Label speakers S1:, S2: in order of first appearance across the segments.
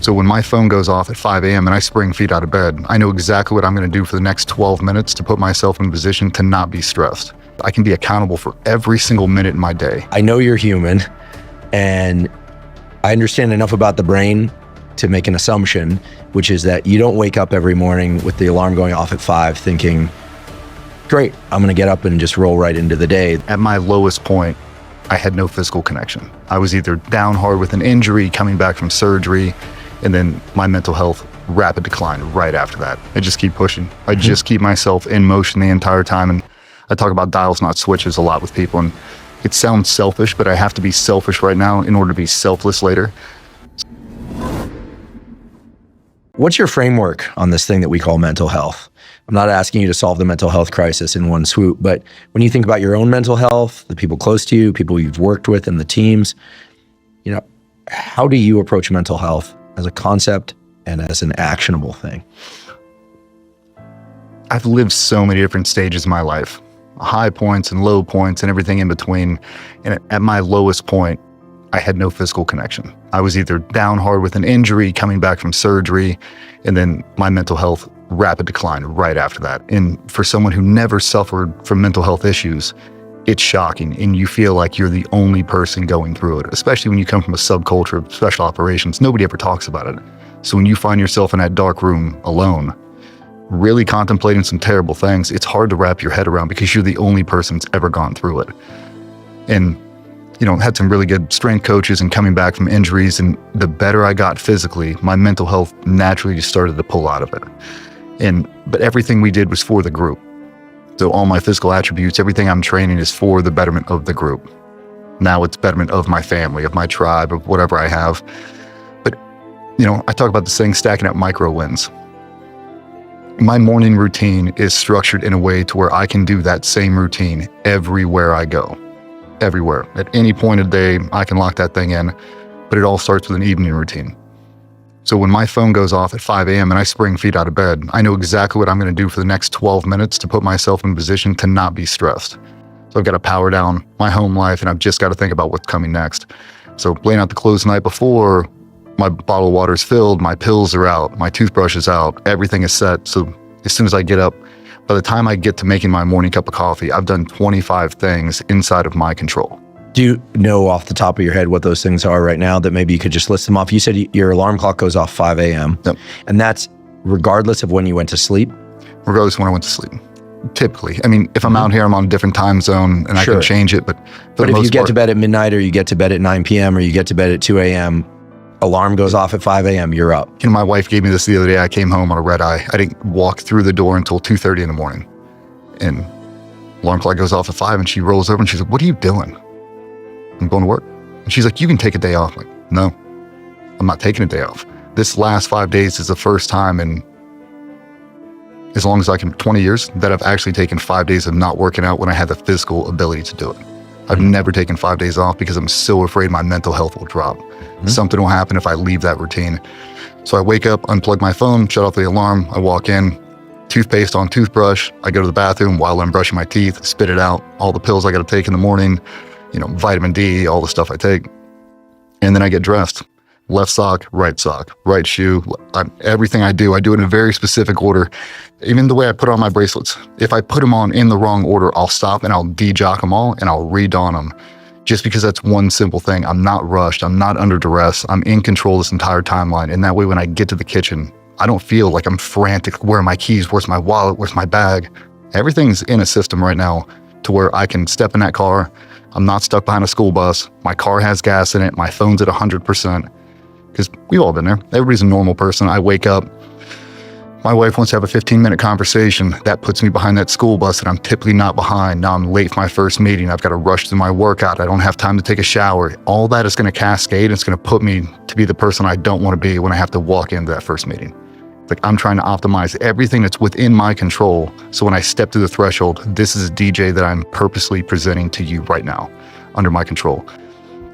S1: So when my phone goes off at 5 a.m. and I spring feet out of bed, I know exactly what I'm going to do for the next 12 minutes to put myself in a position to not be stressed. I can be accountable for every single minute in my day.
S2: I know you're human, and I understand enough about the brain to make an assumption, which is that you don't wake up every morning with the alarm going off at 5 thinking, great, I'm going to get up and just roll right into the day.
S1: At my lowest point, I had no physical connection. I was either down hard with an injury, coming back from surgery, and then my mental health rapid decline right after that. I just keep pushing. I just keep myself in motion the entire time. And I talk about dials, not switches a lot with people. And it sounds selfish, but I have to be selfish right now in order to be selfless later.
S2: What's your framework on this thing that we call mental health? I'm not asking you to solve the mental health crisis in one swoop, but when you think about your own mental health, the people close to you, people you've worked with and the teams, how do you approach mental health as a concept and as an actionable thing?
S1: I've lived so many different stages in my life, high points and low points and everything in between. And at my lowest point, I had no physical connection. I was either down hard with an injury, coming back from surgery, and then my mental health rapid decline right after that. And for someone who never suffered from mental health issues, it's shocking. And you feel like you're the only person going through it, especially when you come from a subculture of special operations. Nobody ever talks about it. So when you find yourself in that dark room alone, really contemplating some terrible things, it's hard to wrap your head around because you're the only person that's ever gone through it. And had some really good strength coaches and coming back from injuries. And the better I got physically, my mental health naturally just started to pull out of it. But everything we did was for the group. So all my physical attributes, everything I'm training is for the betterment of the group. Now it's betterment of my family, of my tribe, of whatever I have. But, I talk about this thing, stacking up micro wins. My morning routine is structured in a way to where I can do that same routine everywhere I go. Everywhere. At any point of day, I can lock that thing in, but it all starts with an evening routine. So when my phone goes off at 5 a.m. and I spring feet out of bed, I know exactly what I'm going to do for the next 12 minutes to put myself in a position to not be stressed. So I've got to power down my home life, and I've just got to think about what's coming next. So laying out the clothes the night before, my bottle of water is filled, my pills are out, my toothbrush is out, everything is set. So as soon as I get up, by the time I get to making my morning cup of coffee, I've done 25 things inside of my control.
S2: Do you know off the top of your head what those things are right now that maybe you could just list them off? You said your alarm clock goes off 5 a.m.
S1: Yep.
S2: And that's regardless of when you went to sleep?
S1: Regardless of when I went to sleep. Typically. I mean, if I'm out here, I'm on a different time zone and
S2: Sure.
S1: I can change it. But
S2: if you get to bed at midnight, or you get to bed at 9 p.m. or you get to bed at 2 a.m., alarm goes off at 5 a.m., you're up.
S1: My wife gave me this the other day. I came home on a red eye. I didn't walk through the door until 2:30 in the morning. And alarm clock goes off at 5 and she rolls over and she's like, "What are you doing?" "I'm going to work." And she's like, "You can take a day off." I'm like, "No, I'm not taking a day off. This last 5 days is the first time in as long as I can, 20 years, that I've actually taken 5 days of not working out when I had the physical ability to do it. I've never taken 5 days off because I'm so afraid my mental health will drop. Something will happen if I leave that routine. So I wake up, unplug my phone, shut off the alarm, I walk in, toothpaste on toothbrush, I go to the bathroom while I'm brushing my teeth, spit it out, all the pills I got to take in the morning, vitamin D, all the stuff I take. And then I get dressed. Left sock, right shoe. Everything I do in a very specific order. Even the way I put on my bracelets. If I put them on in the wrong order, I'll stop and I'll de-jock them all and I'll re-don them. Just because that's one simple thing. I'm not rushed. I'm not under duress. I'm in control this entire timeline. And that way, when I get to the kitchen, I don't feel like I'm frantic. Where are my keys? Where's my wallet? Where's my bag? Everything's in a system right now to where I can step in that car. I'm not stuck behind a school bus. My car has gas in it. My phone's at 100%. Because we've all been there. Everybody's a normal person. I wake up. My wife wants to have a 15-minute conversation. That puts me behind that school bus that I'm typically not behind. Now I'm late for my first meeting. I've got to rush through my workout. I don't have time to take a shower. All that is going to cascade. It's going to put me to be the person I don't want to be when I have to walk into that first meeting. It's like I'm trying to optimize everything that's within my control. So when I step through the threshold, this is a DJ that I'm purposely presenting to you right now, under my control.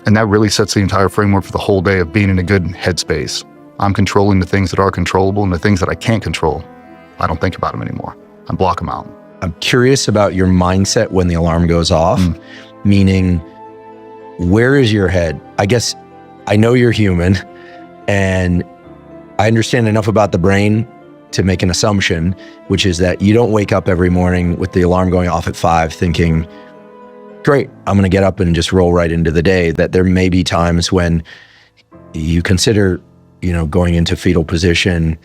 S1: And that really sets the entire framework for the whole day of being in a good headspace. I'm controlling the things that are controllable, and the things that I can't control, I don't think about them anymore. I block them out.
S2: I'm curious about your mindset when the alarm goes off, meaning where is your head? I guess I know you're human, and I understand enough about the brain to make an assumption, which is that you don't wake up every morning with the alarm going off at 5 thinking, great, I'm going to get up and just roll right into the day. That there may be times when you consider, going into fetal position,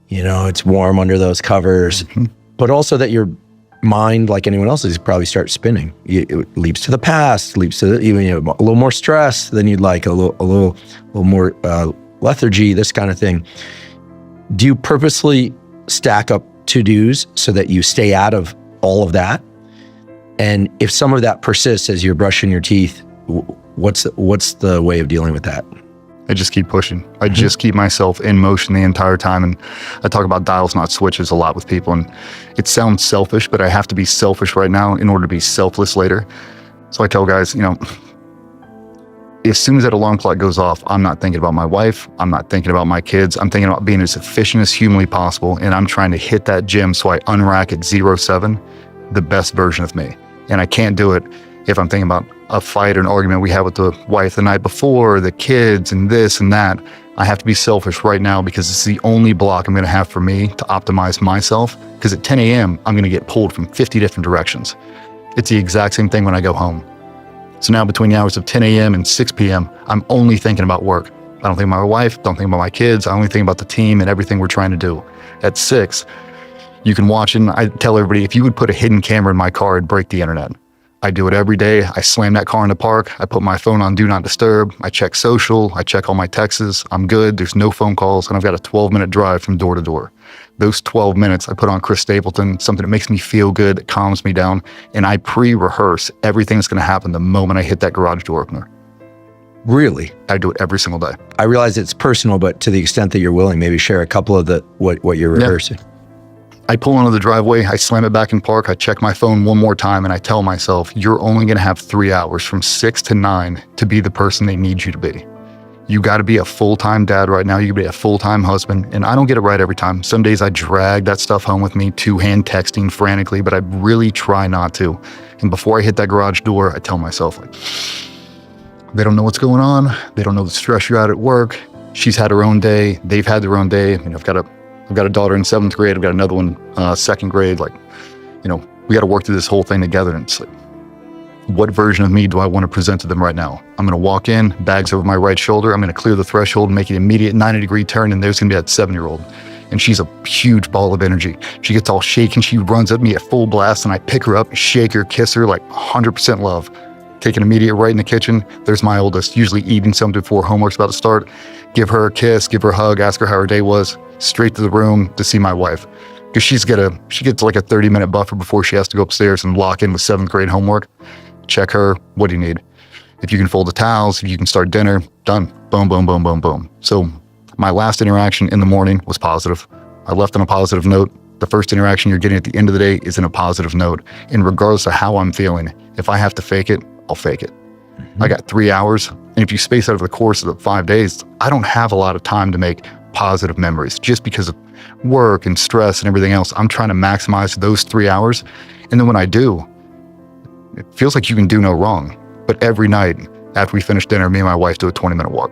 S2: it's warm under those covers, but also that your mind, like anyone else's, probably starts spinning. It leaps to the past, leaps to even a little more stress than you'd like, a little more lethargy, this kind of thing. Do you purposely stack up to-dos so that you stay out of all of that? And if some of that persists as you're brushing your teeth, what's the way of dealing with that?
S1: I just keep pushing. I just keep myself in motion the entire time. And I talk about dials, not switches a lot with people. And it sounds selfish, but I have to be selfish right now in order to be selfless later. So I tell guys, as soon as that alarm clock goes off, I'm not thinking about my wife. I'm not thinking about my kids. I'm thinking about being as efficient as humanly possible. And I'm trying to hit that gym so I unrack at 0-7, the best version of me. And I can't do it if I'm thinking about a fight or an argument we had with the wife the night before, the kids and this and that. I have to be selfish right now because it's the only block I'm going to have for me to optimize myself. Because at 10 a.m., I'm going to get pulled from 50 different directions. It's the exact same thing when I go home. So now between the hours of 10 a.m. and 6 p.m., I'm only thinking about work. I don't think about my wife, don't think about my kids. I only think about the team and everything we're trying to do. At 6, you can watch, and I tell everybody, if you would put a hidden camera in my car, it'd break the internet. I do it every day. I slam that car in the park. I put my phone on Do Not Disturb. I check social. I check all my texts. I'm good. There's no phone calls. And I've got a 12-minute drive from door to door. Those 12 minutes, I put on Chris Stapleton, something that makes me feel good, that calms me down. And I pre-rehearse everything that's going to happen the moment I hit that garage door opener.
S2: Really?
S1: I do it every single day.
S2: I realize it's personal, but to the extent that you're willing, maybe share a couple of what you're rehearsing.
S1: Yeah. I pull onto the driveway, I slam it back in park, I check my phone one more time, and I tell myself, you're only going to have 3 hours from 6 to 9 to be the person they need you to be. You got to be a full-time dad right now. You got to be a full-time husband. And I don't get it right every time. Some days I drag that stuff home with me, two-hand texting frantically, but I really try not to. And before I hit that garage door, I tell myself, they don't know what's going on. They don't know the stress you're at work. She's had her own day. They've had their own day. I've got a daughter in 7th grade. I've got another one, 2nd grade. We got to work through this whole thing together. And it's like, what version of me do I want to present to them right now? I'm going to walk in, bags over my right shoulder. I'm going to clear the threshold and make an immediate 90-degree turn. And there's going to be that 7-year-old. And she's a huge ball of energy. She gets all shaken. She runs at me at full blast. And I pick her up, shake her, kiss her, 100% love. Take an immediate right in the kitchen. There's my oldest, usually eating something before homework's about to start. Give her a kiss, give her a hug, ask her how her day was. Straight to the room to see my wife. Because she gets a 30-minute buffer before she has to go upstairs and lock in with 7th grade homework. Check her. What do you need? If you can fold the towels, if you can start dinner, done. Boom, boom, boom, boom, boom. So my last interaction in the morning was positive. I left on a positive note. The first interaction you're getting at the end of the day is in a positive note. And regardless of how I'm feeling, if I have to fake it, I'll fake it. I got 3 hours. And if you space out over the course of the 5 days, I don't have a lot of time to make positive memories just because of work and stress and everything else. I'm trying to maximize those 3 hours. And then when I do, it feels like you can do no wrong. But every night after we finish dinner, me and my wife do a 20-minute walk.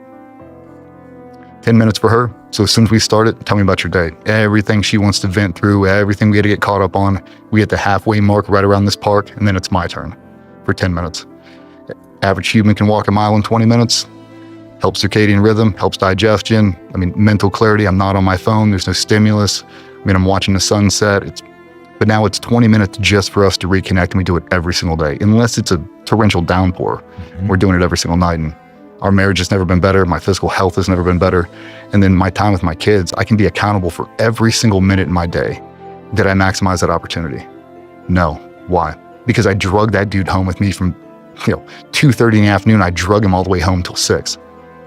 S1: 10 minutes for her. So as soon as we start it, tell me about your day. Everything she wants to vent through, everything we had to get caught up on. We hit the halfway mark right around this park, and then it's my turn for 10 minutes. Average human can walk a mile in 20 minutes. Helps circadian rhythm, helps digestion. Mental clarity. I'm not on my phone. There's no stimulus. I'm watching the sunset. But now it's 20 minutes just for us to reconnect, and we do it every single day. Unless it's a torrential downpour, we're doing it every single night. And our marriage has never been better. My physical health has never been better. And then my time with my kids, I can be accountable for every single minute in my day. Did I maximize that opportunity? No. Why? Because I drug that dude home with me from 2:30 in the afternoon. I drug him all the way home till 6.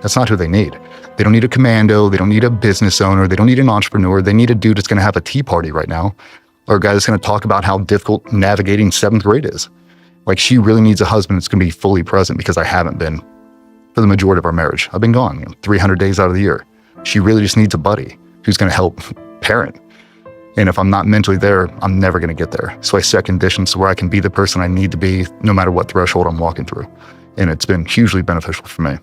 S1: That's not who they need. They don't need a commando. They don't need a business owner. They don't need an entrepreneur. They need a dude that's going to have a tea party right now, or a guy that's going to talk about how difficult navigating 7th grade is. She really needs a husband that's going to be fully present, because I haven't been for the majority of our marriage. I've been gone 300 days out of the year. She really just needs a buddy who's going to help parent. And if I'm not mentally there, I'm never going to get there. So I set conditions where I can be the person I need to be, no matter what threshold I'm walking through. And it's been hugely beneficial for me.